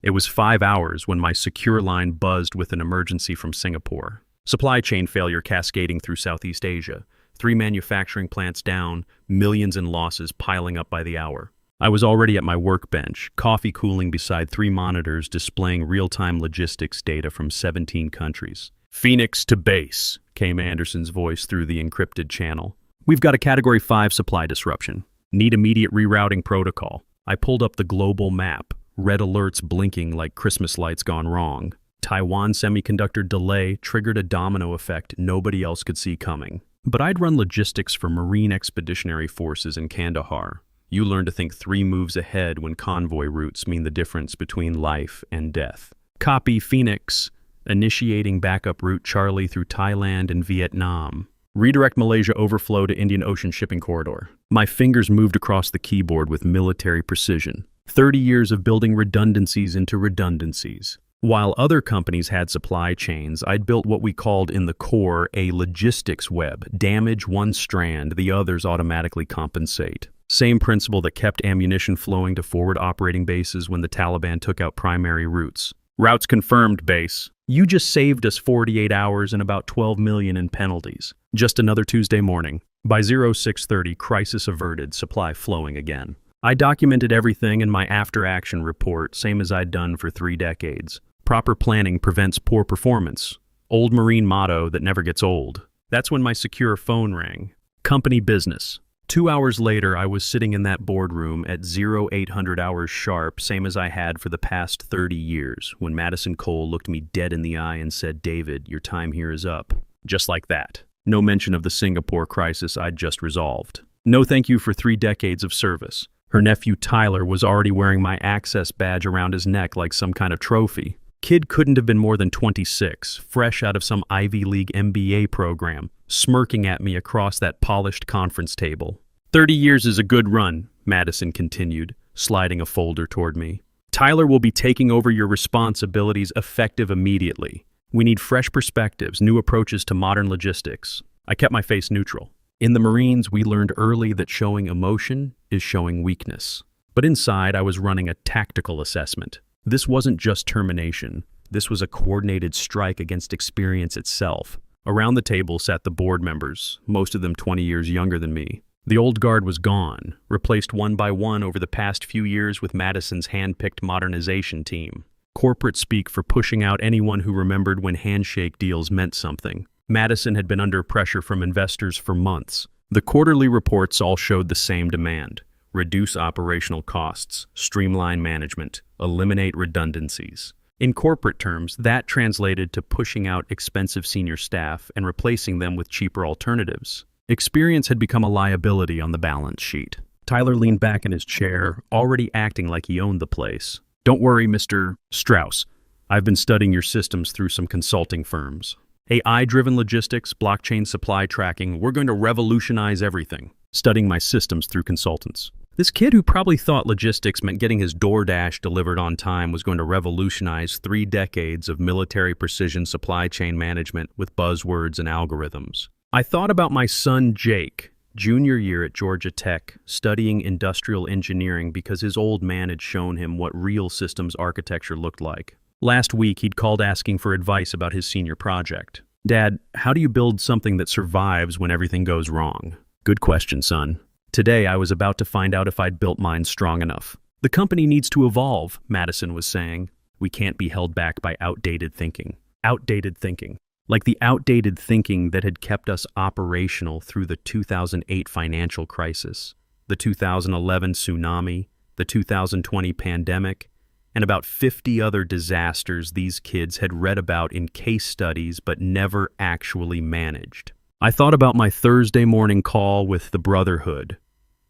It was 5 hours when my secure line buzzed with an emergency from Singapore. Supply chain failure cascading through Southeast Asia. 3 manufacturing plants down, millions in losses piling up by the hour. I was already at my workbench, coffee cooling beside 3 monitors displaying real-time logistics data from 17 countries. "Phoenix to base," came Anderson's voice through the encrypted channel. "We've got a Category 5 supply disruption. Need immediate rerouting protocol." I pulled up the global map, red alerts blinking like Christmas lights gone wrong. Taiwan semiconductor delay triggered a domino effect nobody else could see coming. But I'd run logistics for Marine Expeditionary Forces in Kandahar. You learn to think 3 moves ahead when convoy routes mean the difference between life and death. Copy Phoenix, initiating backup route Charlie through Thailand and Vietnam. Redirect Malaysia overflow to Indian Ocean shipping corridor. My fingers moved across the keyboard with military precision. 30 years of building redundancies into redundancies. While other companies had supply chains, I'd built what we called in the core a logistics web. Damage one strand, the others automatically compensate. Same principle that kept ammunition flowing to forward operating bases when the Taliban took out primary routes. Routes confirmed, base. You just saved us 48 hours and about 12 million in penalties. Just another Tuesday morning. By 0630, crisis averted, supply flowing again. I documented everything in my after-action report, same as I'd done for 3 decades. Proper planning prevents poor performance. Old Marine motto that never gets old. That's when my secure phone rang. Company business. 2 hours later, I was sitting in that boardroom at 0800 hours sharp, same as I had for the past 30 years, when Madison Cole looked me dead in the eye and said, "David, your time here is up." Just like that. No mention of the Singapore crisis I'd just resolved. No thank you for 3 decades of service. Her nephew Tyler was already wearing my access badge around his neck like some kind of trophy. Kid couldn't have been more than 26, fresh out of some Ivy League MBA program, smirking at me across that polished conference table. 30 years is a good run, Madison continued, sliding a folder toward me. Tyler will be taking over your responsibilities effective immediately. We need fresh perspectives, new approaches to modern logistics. I kept my face neutral. In the Marines, we learned early that showing emotion is showing weakness. But inside, I was running a tactical assessment. This wasn't just termination. This was a coordinated strike against experience itself. Around the table sat the board members, most of them 20 years younger than me. The old guard was gone, replaced one by one over the past few years with Madison's hand-picked modernization team. Corporate speak for pushing out anyone who remembered when handshake deals meant something. Madison had been under pressure from investors for months. The quarterly reports all showed the same demand. Reduce operational costs, streamline management, eliminate redundancies. In corporate terms, that translated to pushing out expensive senior staff and replacing them with cheaper alternatives. Experience had become a liability on the balance sheet. Tyler leaned back in his chair, already acting like he owned the place. "Don't worry, Mr. Strauss. I've been studying your systems through some consulting firms. AI-driven logistics, blockchain supply tracking, we're going to revolutionize everything. Studying my systems through consultants." This kid who probably thought logistics meant getting his DoorDash delivered on time was going to revolutionize 3 decades of military precision supply chain management with buzzwords and algorithms. I thought about my son Jake, junior year at Georgia Tech, studying industrial engineering because his old man had shown him what real systems architecture looked like. Last week, he'd called asking for advice about his senior project. "Dad, how do you build something that survives when everything goes wrong?" "Good question, son." Today, I was about to find out if I'd built mine strong enough. "The company needs to evolve," Madison was saying. "We can't be held back by outdated thinking." Outdated thinking. Like the outdated thinking that had kept us operational through the 2008 financial crisis, the 2011 tsunami, the 2020 pandemic, and about 50 other disasters these kids had read about in case studies but never actually managed. I thought about my Thursday morning call with the Brotherhood.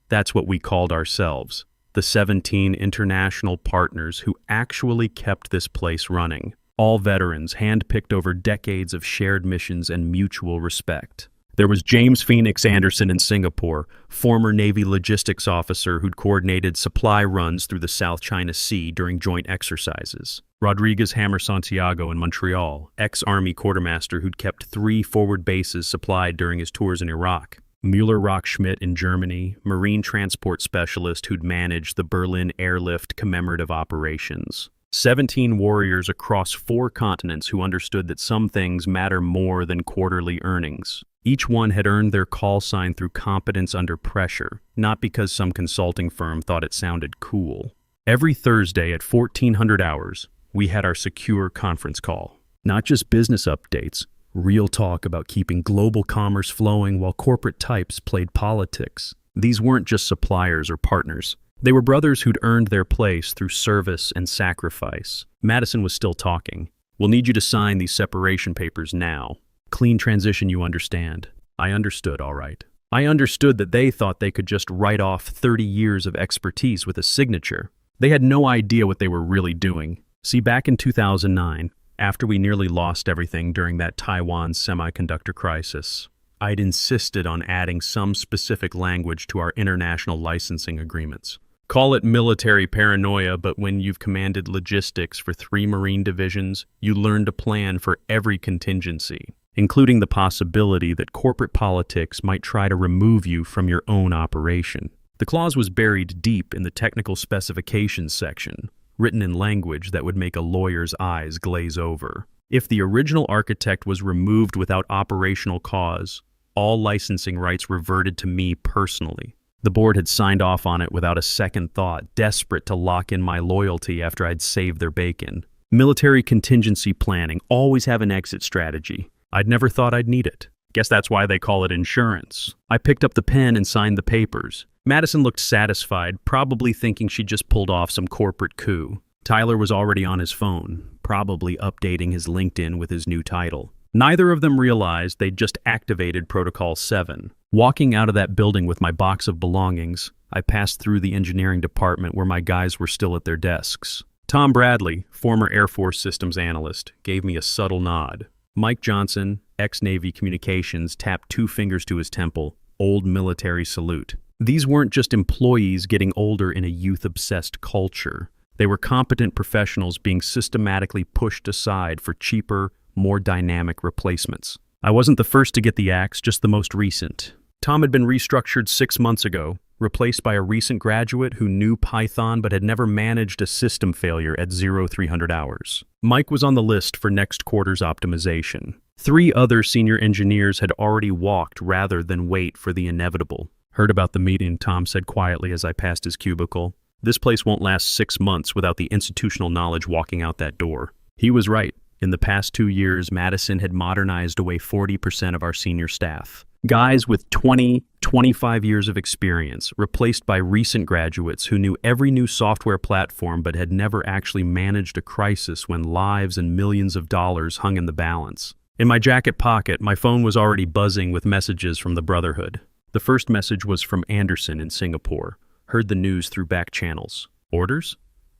That's what we called ourselves, the 17 international partners who actually kept this place running. All veterans, hand-picked over decades of shared missions and mutual respect. There was James Phoenix Anderson in Singapore, former Navy logistics officer who'd coordinated supply runs through the South China Sea during joint exercises. Rodriguez Hammer Santiago in Montreal, ex-Army quartermaster who'd kept 3 forward bases supplied during his tours in Iraq. Müller Rockschmidt in Germany, marine transport specialist who'd managed the Berlin airlift commemorative operations. 17 warriors across 4 continents who understood that some things matter more than quarterly earnings. Each one had earned their call sign through competence under pressure, not because some consulting firm thought it sounded cool. Every Thursday at 1400 hours, we had our secure conference call. Not just business updates, real talk about keeping global commerce flowing while corporate types played politics. These weren't just suppliers or partners. They were brothers who'd earned their place through service and sacrifice. Madison was still talking. "We'll need you to sign these separation papers now. Clean transition, you understand." I understood, all right. I understood that they thought they could just write off 30 years of expertise with a signature. They had no idea what they were really doing. See, back in 2009, after we nearly lost everything during that Taiwan semiconductor crisis, I'd insisted on adding some specific language to our international licensing agreements. Call it military paranoia, but when you've commanded logistics for 3 Marine divisions, you learn to plan for every contingency, including the possibility that corporate politics might try to remove you from your own operation. The clause was buried deep in the technical specifications section, written in language that would make a lawyer's eyes glaze over. If the original architect was removed without operational cause, all licensing rights reverted to me personally. The board had signed off on it without a second thought, desperate to lock in my loyalty after I'd saved their bacon. Military contingency planning, always have an exit strategy. I'd never thought I'd need it. Guess that's why they call it insurance. I picked up the pen and signed the papers. Madison looked satisfied, probably thinking she'd just pulled off some corporate coup. Tyler was already on his phone, probably updating his LinkedIn with his new title. Neither of them realized they'd just activated Protocol 7. Walking out of that building with my box of belongings, I passed through the engineering department where my guys were still at their desks. Tom Bradley, former Air Force systems analyst, gave me a subtle nod. Mike Johnson, ex-Navy communications, tapped 2 fingers to his temple, old military salute. These weren't just employees getting older in a youth-obsessed culture. They were competent professionals being systematically pushed aside for cheaper, more dynamic replacements. I wasn't the first to get the axe, just the most recent. Tom had been restructured 6 months ago, replaced by a recent graduate who knew Python but had never managed a system failure at 0300 hours. Mike was on the list for next quarter's optimization. 3 other senior engineers had already walked rather than wait for the inevitable. "Heard about the meeting," Tom said quietly as I passed his cubicle. "This place won't last 6 months without the institutional knowledge walking out that door." He was right. In the past 2 years, Madison had modernized away 40% of our senior staff. Guys with 20, 25 years of experience, replaced by recent graduates who knew every new software platform but had never actually managed a crisis when lives and millions of dollars hung in the balance. In my jacket pocket, my phone was already buzzing with messages from the Brotherhood. The first message was from Anderson in Singapore. Heard the news through back channels. "Orders?"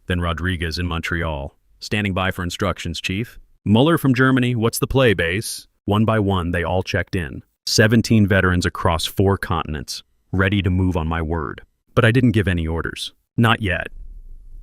Then Rodriguez in Montreal. "Standing by for instructions, Chief." Mueller from Germany, "What's the play, base?" One by one, they all checked in. 17 veterans across 4 continents, ready to move on my word. But I didn't give any orders. Not yet.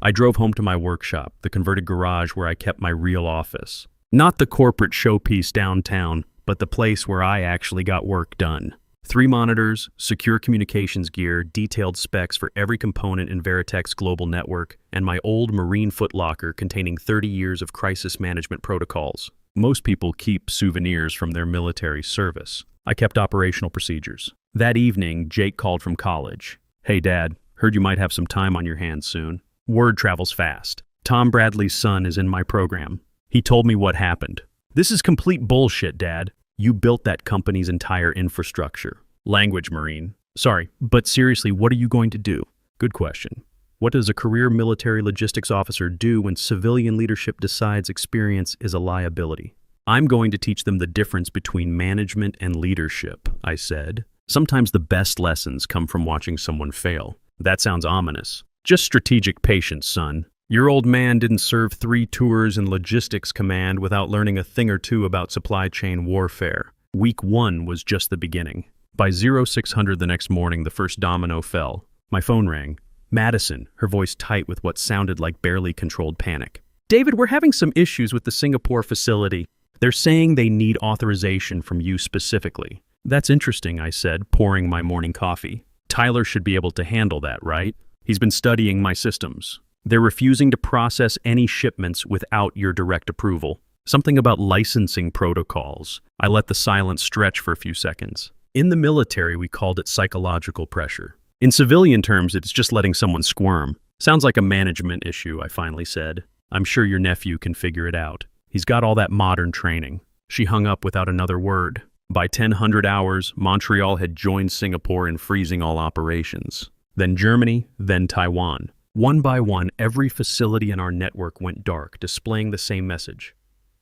I drove home to my workshop, the converted garage where I kept my real office. Not the corporate showpiece downtown, but the place where I actually got work done. 3 monitors, secure communications gear, detailed specs for every component in Veritech's global network, and my old Marine footlocker containing 30 years of crisis management protocols. Most people keep souvenirs from their military service. I kept operational procedures. That evening, Jake called from college. "Hey, Dad, heard you might have some time on your hands soon." Word travels fast. Tom Bradley's son is in my program. He told me what happened. "This is complete bullshit, Dad. You built that company's entire infrastructure." Language, Marine. "Sorry, but seriously, what are you going to do?" Good question. What does a career military logistics officer do when civilian leadership decides experience is a liability? "I'm going to teach them the difference between management and leadership," I said. "Sometimes the best lessons come from watching someone fail." That sounds ominous. "Just strategic patience, son. Your old man didn't serve 3 tours in logistics command without learning a thing or 2 about supply chain warfare. Week 1 was just the beginning." By 0600 the next morning, the first domino fell. My phone rang. Madison, her voice tight with what sounded like barely controlled panic. "David, we're having some issues with the Singapore facility. They're saying they need authorization from you specifically." "That's interesting," I said, pouring my morning coffee. "Tyler should be able to handle that, right? He's been studying my systems." They're refusing to process any shipments without your direct approval. Something about licensing protocols. I let the silence stretch for a few seconds. In the military, we called it psychological pressure. In civilian terms, it's just letting someone squirm. Sounds like a management issue, I finally said. I'm sure your nephew can figure it out. He's got all that modern training. She hung up without another word. By 1000 hours, Montreal had joined Singapore in freezing all operations. Then Germany, then Taiwan. One by one, every facility in our network went dark, displaying the same message.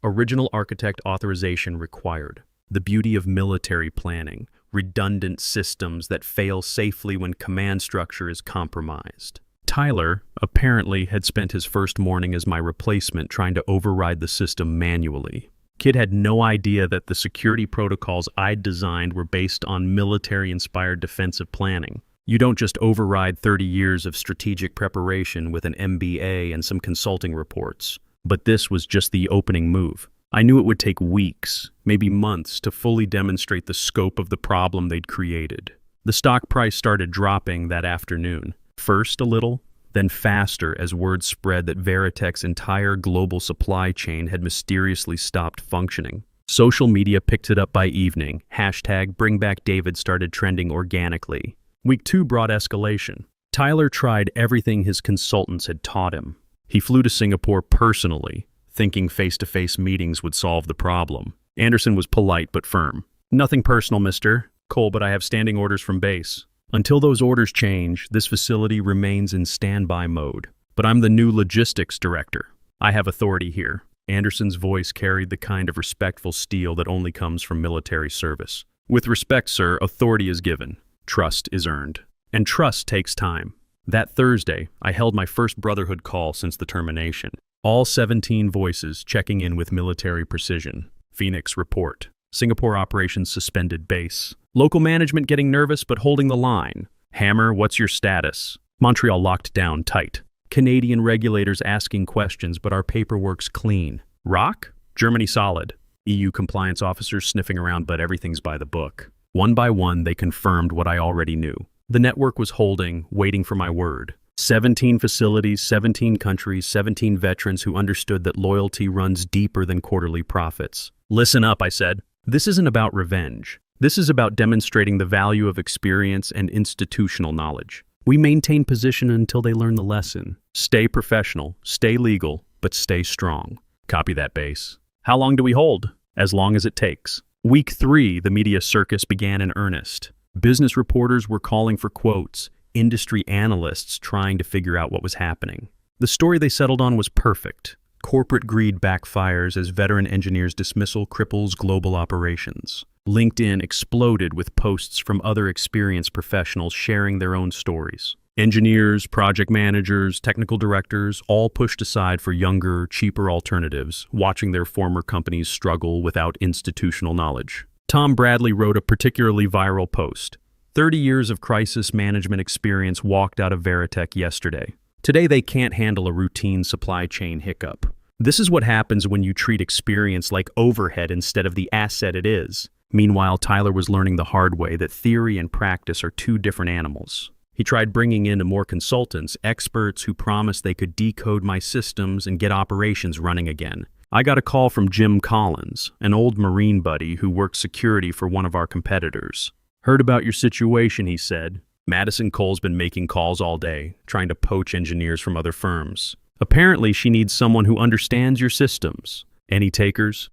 Original architect authorization required. The beauty of military planning. Redundant systems that fail safely when command structure is compromised. Tyler, apparently, had spent his first morning as my replacement trying to override the system manually. Kid had no idea that the security protocols I'd designed were based on military-inspired defensive planning. You don't just override 30 years of strategic preparation with an MBA and some consulting reports. But this was just the opening move. I knew it would take weeks, maybe months, to fully demonstrate the scope of the problem they'd created. The stock price started dropping that afternoon. First a little, then faster as word spread that Veritech's entire global supply chain had mysteriously stopped functioning. Social media picked it up by evening. #BringBackDavid started trending organically. Week 2 brought escalation. Tyler tried everything his consultants had taught him. He flew to Singapore personally, thinking face-to-face meetings would solve the problem. Anderson was polite but firm. "Nothing personal, mister. Cole, but I have standing orders from base. Until those orders change, this facility remains in standby mode. But I'm the new logistics director. I have authority here." Anderson's voice carried the kind of respectful steel that only comes from military service. "With respect, sir, authority is given. Trust is earned. And trust takes time." That Thursday, I held my first Brotherhood call since the termination. All 17 voices checking in with military precision. Phoenix report. Singapore operations suspended base. Local management getting nervous but holding the line. Hammer, what's your status? Montreal locked down tight. Canadian regulators asking questions but our paperwork's clean. Rock? Germany solid. EU compliance officers sniffing around but everything's by the book. One by one, they confirmed what I already knew. The network was holding, waiting for my word. 17 facilities, 17 countries, 17 veterans who understood that loyalty runs deeper than quarterly profits. Listen up, I said. This isn't about revenge. This is about demonstrating the value of experience and institutional knowledge. We maintain position until they learn the lesson. Stay professional, stay legal, but stay strong. Copy that, base. How long do we hold? As long as it takes. Week 3, the media circus began in earnest. Business reporters were calling for quotes, industry analysts trying to figure out what was happening. The story they settled on was perfect. Corporate greed backfires as veteran engineers' dismissal cripples global operations. LinkedIn exploded with posts from other experienced professionals sharing their own stories. Engineers, project managers, technical directors, all pushed aside for younger, cheaper alternatives, watching their former companies struggle without institutional knowledge. Tom Bradley wrote a particularly viral post. 30 years of crisis management experience walked out of Veritech yesterday. Today they can't handle a routine supply chain hiccup. This is what happens when you treat experience like overhead instead of the asset it is. Meanwhile, Tyler was learning the hard way that theory and practice are two different animals. He tried bringing in more consultants, experts who promised they could decode my systems and get operations running again. I got a call from Jim Collins, an old Marine buddy who worked security for one of our competitors. "Heard about your situation," he said. "Madison Cole's been making calls all day, trying to poach engineers from other firms. Apparently, she needs someone who understands your systems. Any takers?"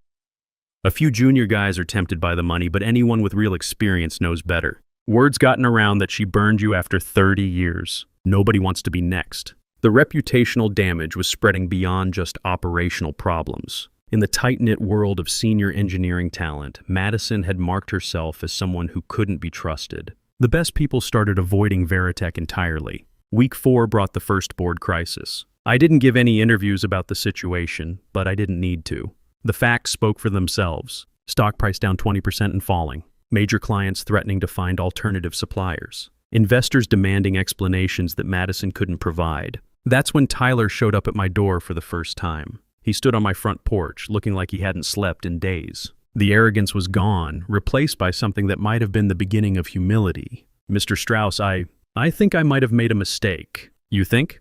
A few junior guys are tempted by the money, but anyone with real experience knows better. Word's gotten around that she burned you after 30 years. Nobody wants to be next. The reputational damage was spreading beyond just operational problems. In the tight-knit world of senior engineering talent, Madison had marked herself as someone who couldn't be trusted. The best people started avoiding Veritech entirely. Week 4 brought the first board crisis. I didn't give any interviews about the situation, but I didn't need to. The facts spoke for themselves. Stock price down 20% and falling. Major clients threatening to find alternative suppliers. Investors demanding explanations that Madison couldn't provide. That's when Tyler showed up at my door for the first time. He stood on my front porch, looking like he hadn't slept in days. The arrogance was gone, replaced by something that might have been the beginning of humility. "Mr. Strauss, I think I might have made a mistake." "You think?"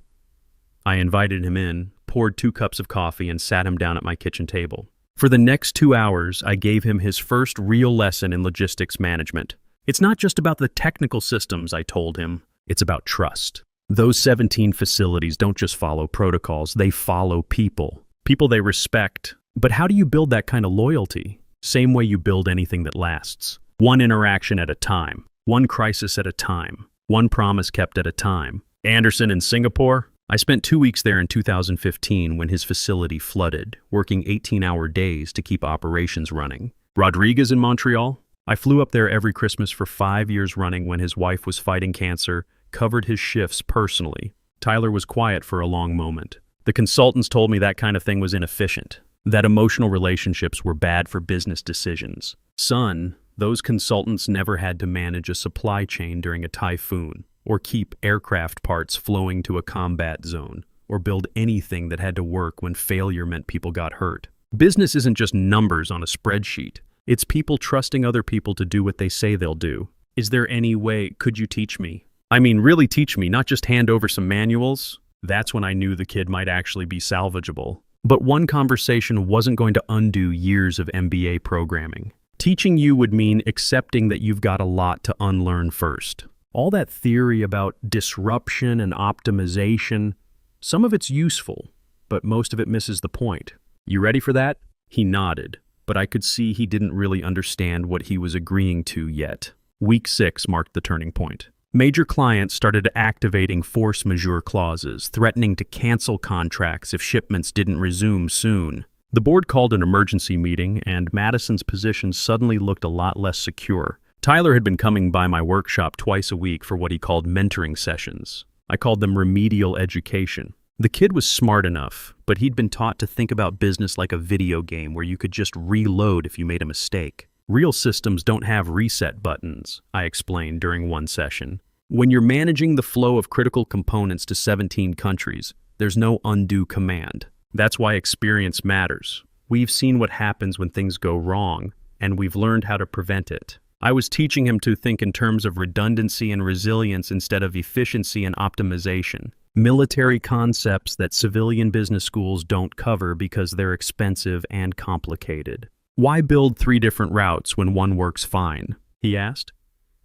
I invited him in, poured 2 cups of coffee, and sat him down at my kitchen table. For the next 2 hours, I gave him his first real lesson in logistics management. It's not just about the technical systems, I told him. It's about trust. Those 17 facilities don't just follow protocols, they follow people. People they respect. But how do you build that kind of loyalty? Same way you build anything that lasts. One interaction at a time. One crisis at a time. One promise kept at a time. Anderson in Singapore? I spent 2 weeks there in 2015 when his facility flooded, working 18-hour days to keep operations running. Rodriguez in Montreal? I flew up there every Christmas for 5 years running when his wife was fighting cancer, covered his shifts personally. Tyler was quiet for a long moment. The consultants told me that kind of thing was inefficient, that emotional relationships were bad for business decisions. Son, those consultants never had to manage a supply chain during a typhoon, or keep aircraft parts flowing to a combat zone, or build anything that had to work when failure meant people got hurt. Business isn't just numbers on a spreadsheet. It's people trusting other people to do what they say they'll do. Is there any way, could you teach me? I mean, really teach me, not just hand over some manuals. That's when I knew the kid might actually be salvageable. But one conversation wasn't going to undo years of MBA programming. Teaching you would mean accepting that you've got a lot to unlearn first. All that theory about disruption and optimization, some of it's useful, but most of it misses the point. You ready for that? He nodded, but I could see he didn't really understand what he was agreeing to yet. Week 6 marked the turning point. Major clients started activating force majeure clauses, threatening to cancel contracts if shipments didn't resume soon. The board called an emergency meeting, and Madison's position suddenly looked a lot less secure. Tyler had been coming by my workshop twice a week for what he called mentoring sessions. I called them remedial education. The kid was smart enough, but he'd been taught to think about business like a video game where you could just reload if you made a mistake. Real systems don't have reset buttons, I explained during one session. When you're managing the flow of critical components to 17 countries, there's no undo command. That's why experience matters. We've seen what happens when things go wrong, and we've learned how to prevent it. I was teaching him to think in terms of redundancy and resilience instead of efficiency and optimization. Military concepts that civilian business schools don't cover because they're expensive and complicated. Why build 3 different routes when one works fine? He asked.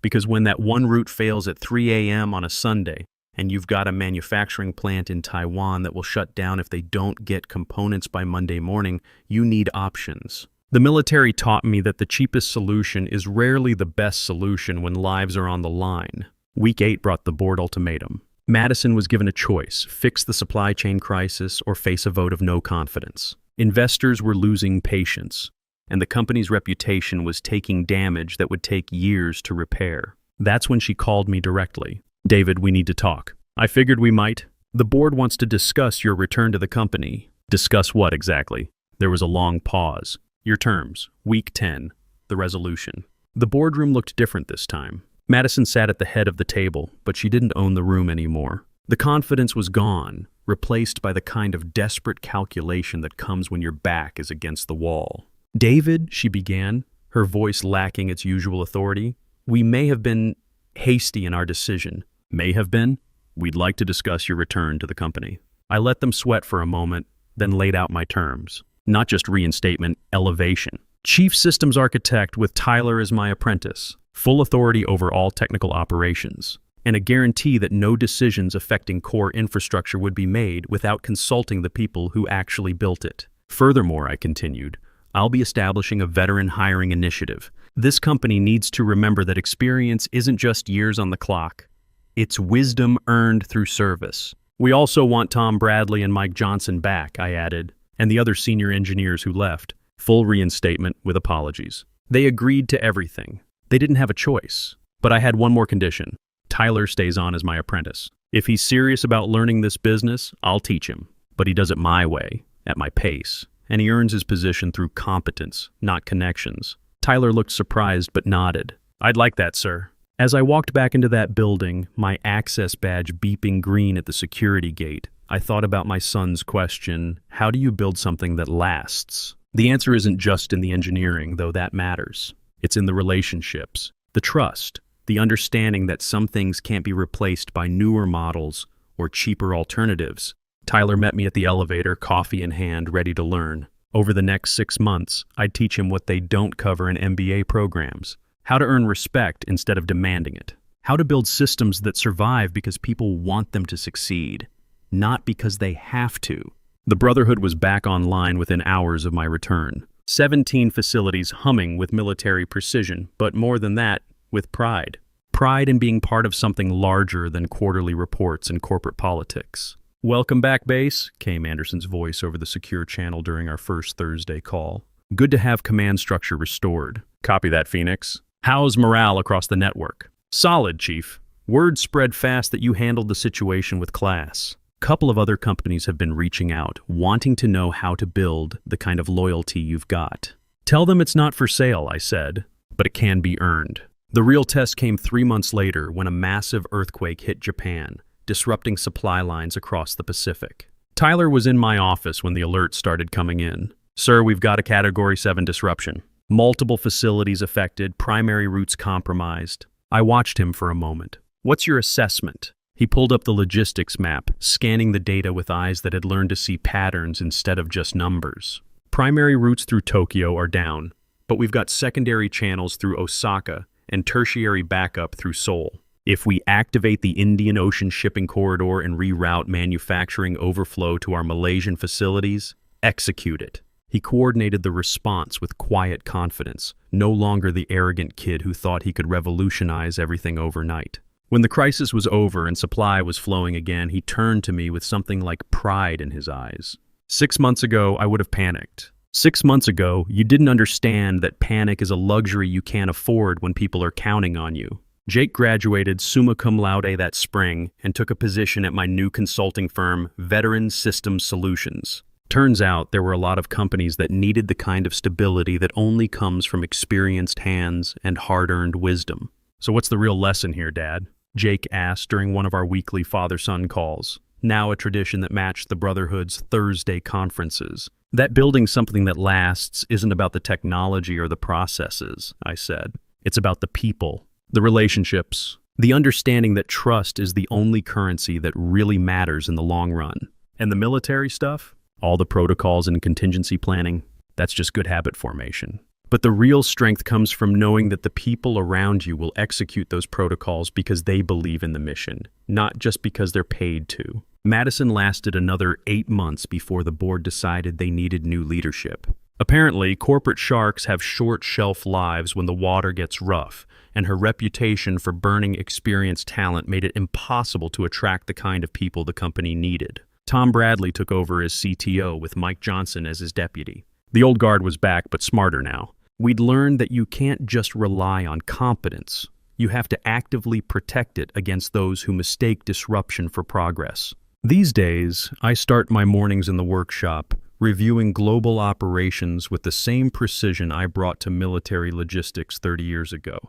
Because when that one route fails at 3 a.m. on a Sunday, and you've got a manufacturing plant in Taiwan that will shut down if they don't get components by Monday morning, you need options. The military taught me that the cheapest solution is rarely the best solution when lives are on the line. Week 8 brought the board ultimatum. Madison was given a choice: fix the supply chain crisis or face a vote of no confidence. Investors were losing patience, and the company's reputation was taking damage that would take years to repair. That's when she called me directly. David, we need to talk. I figured we might. The board wants to discuss your return to the company. Discuss what exactly? There was a long pause. Your terms. Week 10. The resolution. The boardroom looked different this time. Madison sat at the head of the table, but she didn't own the room anymore. The confidence was gone, replaced by the kind of desperate calculation that comes when your back is against the wall. David, she began, her voice lacking its usual authority, we may have been hasty in our decision. May have been? We'd like to discuss your return to the company. I let them sweat for a moment, then laid out my terms. Not just reinstatement, elevation. Chief Systems Architect with Tyler as my apprentice. Full authority over all technical operations. And a guarantee that no decisions affecting core infrastructure would be made without consulting the people who actually built it. Furthermore, I continued, I'll be establishing a veteran hiring initiative. This company needs to remember that experience isn't just years on the clock. It's wisdom earned through service. We also want Tom Bradley and Mike Johnson back, I added, and the other senior engineers who left. Full reinstatement with apologies. They agreed to everything. They didn't have a choice. But I had one more condition. Tyler stays on as my apprentice. If he's serious about learning this business, I'll teach him. But he does it my way, at my pace. And he earns his position through competence, not connections. Tyler looked surprised but nodded. I'd like that, sir. As I walked back into that building, my access badge beeping green at the security gate, I thought about my son's question, how do you build something that lasts? The answer isn't just in the engineering, though that matters. It's in the relationships, the trust, the understanding that some things can't be replaced by newer models or cheaper alternatives. Tyler met me at the elevator, coffee in hand, ready to learn. Over the next 6 months, I'd teach him what they don't cover in MBA programs: how to earn respect instead of demanding it, how to build systems that survive because people want them to succeed, not because they have to. The Brotherhood was back online within hours of my return. 17 facilities humming with military precision, but more than that, with pride. Pride in being part of something larger than quarterly reports and corporate politics. "Welcome back, base," came Anderson's voice over the secure channel during our first Thursday call. "Good to have command structure restored." "Copy that, Phoenix." "How's morale across the network?" "Solid, Chief. Word spread fast that you handled the situation with class." Couple of other companies have been reaching out, wanting to know how to build the kind of loyalty you've got. "Tell them it's not for sale," I said, "but it can be earned." The real test came 3 months later when a massive earthquake hit Japan, disrupting supply lines across the Pacific. Tyler was in my office when the alerts started coming in. "Sir, we've got a Category 7 disruption. Multiple facilities affected, primary routes compromised." I watched him for a moment. "What's your assessment?" He pulled up the logistics map, scanning the data with eyes that had learned to see patterns instead of just numbers. "Primary routes through Tokyo are down, but we've got secondary channels through Osaka and tertiary backup through Seoul. If we activate the Indian Ocean shipping corridor and reroute manufacturing overflow to our Malaysian facilities, execute it." He coordinated the response with quiet confidence, no longer the arrogant kid who thought he could revolutionize everything overnight. When the crisis was over and supply was flowing again, he turned to me with something like pride in his eyes. 6 months ago, I would have panicked. 6 months ago, you didn't understand that panic is a luxury you can't afford when people are counting on you. Jake graduated summa cum laude that spring and took a position at my new consulting firm, Veteran Systems Solutions. Turns out there were a lot of companies that needed the kind of stability that only comes from experienced hands and hard-earned wisdom. "So what's the real lesson here, Dad?" Jake asked during one of our weekly father-son calls, now a tradition that matched the Brotherhood's Thursday conferences. "That building something that lasts isn't about the technology or the processes," I said. "It's about the people, the relationships, the understanding that trust is the only currency that really matters in the long run. And the military stuff, all the protocols and contingency planning, that's just good habit formation. But the real strength comes from knowing that the people around you will execute those protocols because they believe in the mission, not just because they're paid to." Madison lasted another 8 months before the board decided they needed new leadership. Apparently, corporate sharks have short shelf lives when the water gets rough, and her reputation for burning experienced talent made it impossible to attract the kind of people the company needed. Tom Bradley took over as CTO with Mike Johnson as his deputy. The old guard was back, but smarter now. We'd learned that you can't just rely on competence. You have to actively protect it against those who mistake disruption for progress. These days, I start my mornings in the workshop, reviewing global operations with the same precision I brought to military logistics 30 years ago.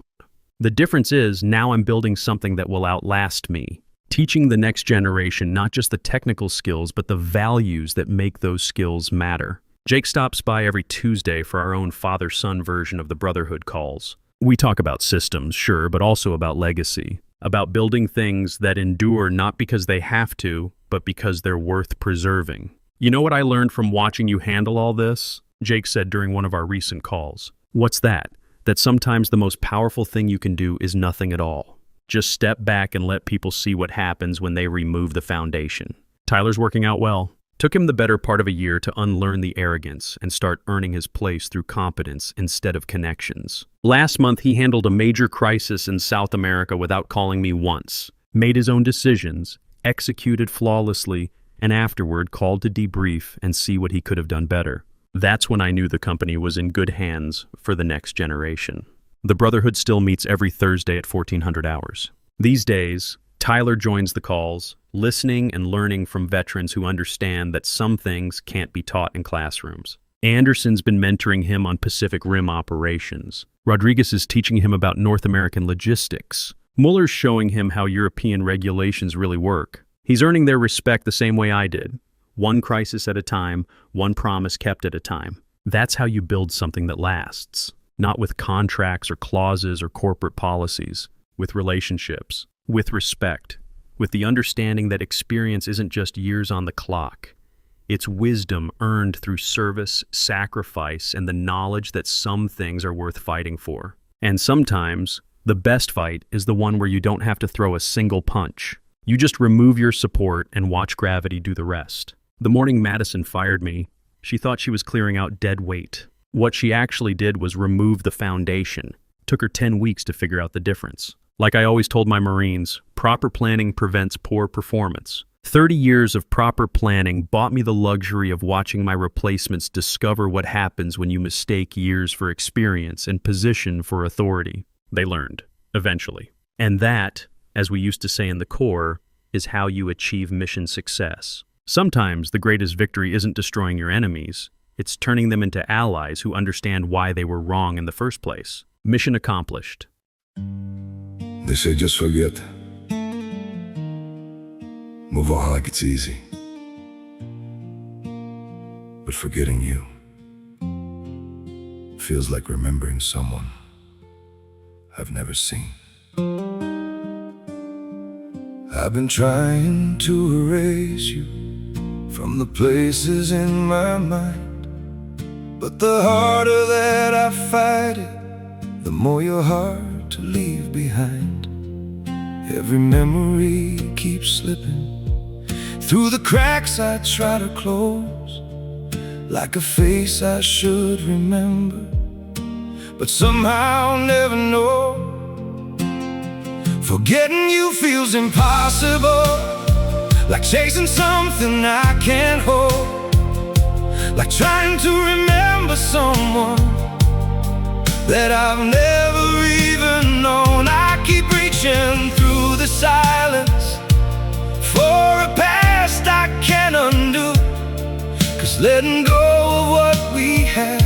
The difference is, now I'm building something that will outlast me, teaching the next generation not just the technical skills, but the values that make those skills matter. Jake stops by every Tuesday for our own father-son version of the Brotherhood calls. We talk about systems, sure, but also about legacy, about building things that endure not because they have to, but because they're worth preserving. "You know what I learned from watching you handle all this?" Jake said during one of our recent calls. "What's that?" "That sometimes the most powerful thing you can do is nothing at all. Just step back and let people see what happens when they remove the foundation." Tyler's working out well. Took him the better part of a year to unlearn the arrogance and start earning his place through competence instead of connections. Last month, he handled a major crisis in South America without calling me once, made his own decisions, executed flawlessly, and afterward called to debrief and see what he could have done better. That's when I knew the company was in good hands for the next generation. The Brotherhood still meets every Thursday at 1400 hours. These days, Tyler joins the calls, listening and learning from veterans who understand that some things can't be taught in classrooms. Anderson's been mentoring him on Pacific Rim operations. Rodriguez is teaching him about North American logistics. Muller's showing him how European regulations really work. He's earning their respect the same way I did. One crisis at a time, one promise kept at a time. That's how you build something that lasts. Not with contracts or clauses or corporate policies. With relationships. With respect. with the understanding that experience isn't just years on the clock. It's wisdom earned through service, sacrifice, and the knowledge that some things are worth fighting for. And sometimes, the best fight is the one where you don't have to throw a single punch. You just remove your support and watch gravity do the rest. The morning Madison fired me, she thought she was clearing out dead weight. What she actually did was remove the foundation. It took her 10 weeks to figure out the difference. Like I always told my Marines, proper planning prevents poor performance. 30 years of proper planning bought me the luxury of watching my replacements discover what happens when you mistake years for experience and position for authority. They learned, eventually. And that, as we used to say in the Corps, is how you achieve mission success. Sometimes the greatest victory isn't destroying your enemies, it's turning them into allies who understand why they were wrong in the first place. Mission accomplished. They say just forget. Move on like it's easy. But forgetting you feels like remembering someone I've never seen. I've been trying to erase you from the places in my mind, but the harder that I fight it, the more you're hard to leave behind. Every memory keeps slipping through the cracks I try to close, like a face I should remember, but somehow never know. Forgetting you feels impossible, like chasing something I can't hold, like trying to remember someone that I've never even known. I keep reaching through the silence for a past I can't undo, 'cause letting go of what we had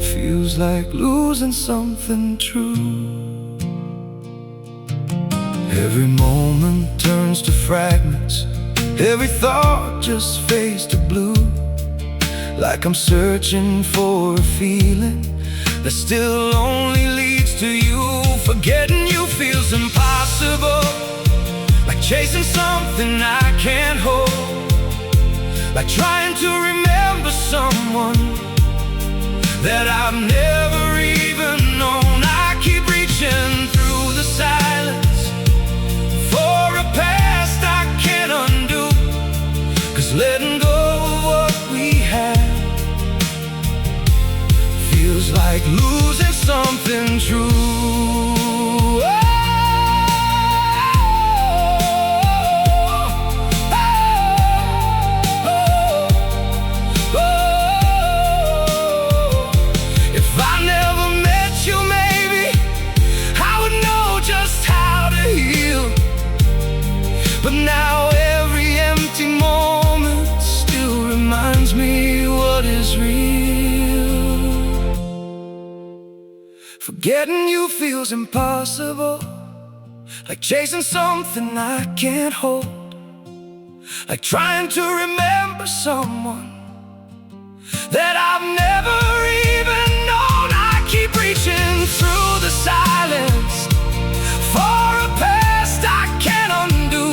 feels like losing something true. Every moment turns to fragments, every thought just fades to blue, like I'm searching for a feeling that still only leads to you. Forgetting you feels impossible, like chasing something I can't hold, like trying to remember someone that I've never even known. I keep reaching through the silence for a past I can't undo, 'cause letting go of what we had feels like losing something true. If I never met you, maybe I would know just how to heal, but now every empty moment still reminds me what is real. Forgetting you feels impossible, like chasing something I can't hold, like trying to remember someone that I've never even known. I keep reaching through the silence for a past I can't undo,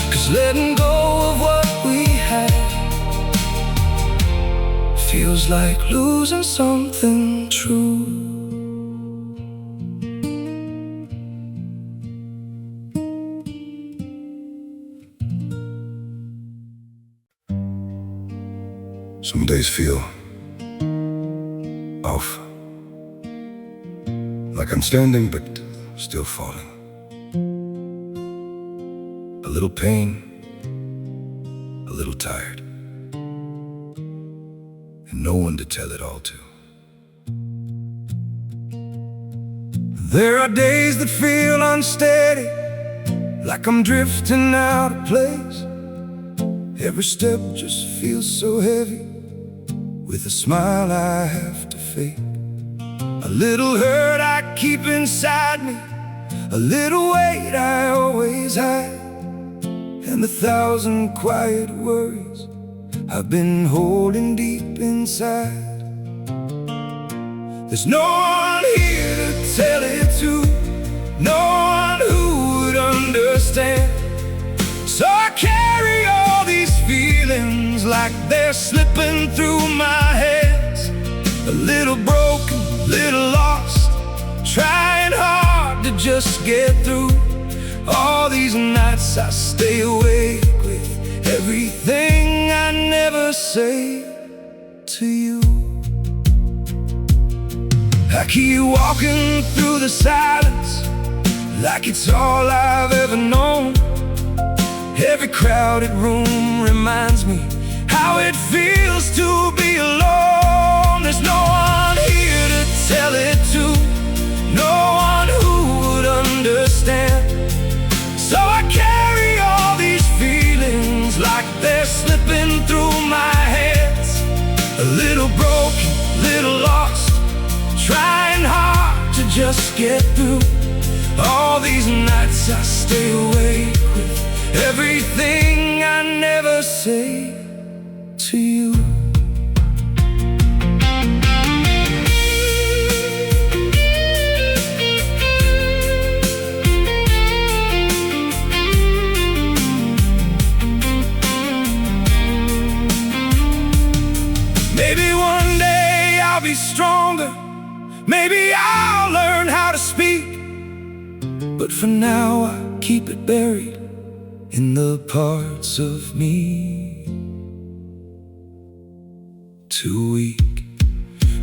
'cause letting go of what we had feels like losing something true. Some days feel off, like I'm standing but still falling. A little pain, a little tired, and no one to tell it all to. There are days that feel unsteady, like I'm drifting out of place. Every step just feels so heavy, with a smile I have to fake. A little hurt I keep inside me, a little weight I always hide, and 1,000 quiet worries I've been holding deep inside. There's no one here to tell it to, no one who like they're slipping through my hands. A little broken, little lost, trying hard to just get through. All these nights I stay awake with everything I never say to you. I keep walking through the silence like it's all I've ever known. Every crowded room reminds me how it feels to be alone. There's no one here to tell it to, no one who would understand. So I carry all these feelings like they're slipping through my hands. A little broken, little lost, trying hard to just get through. All these nights I stay awake with everything I never say to you. Maybe one day I'll be stronger, maybe I'll learn how to speak, but for now I keep it buried in the parts of me too weak.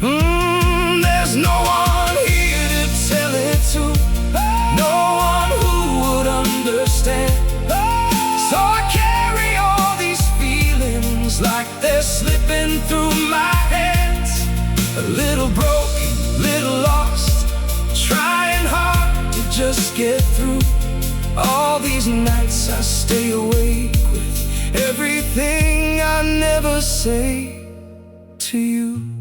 There's no one here to tell it to, no one who would understand. So I carry all these feelings like they're slipping through my hands. A little broken, little lost, trying hard to just get through. All these nights I stay awake with everything I never say to you.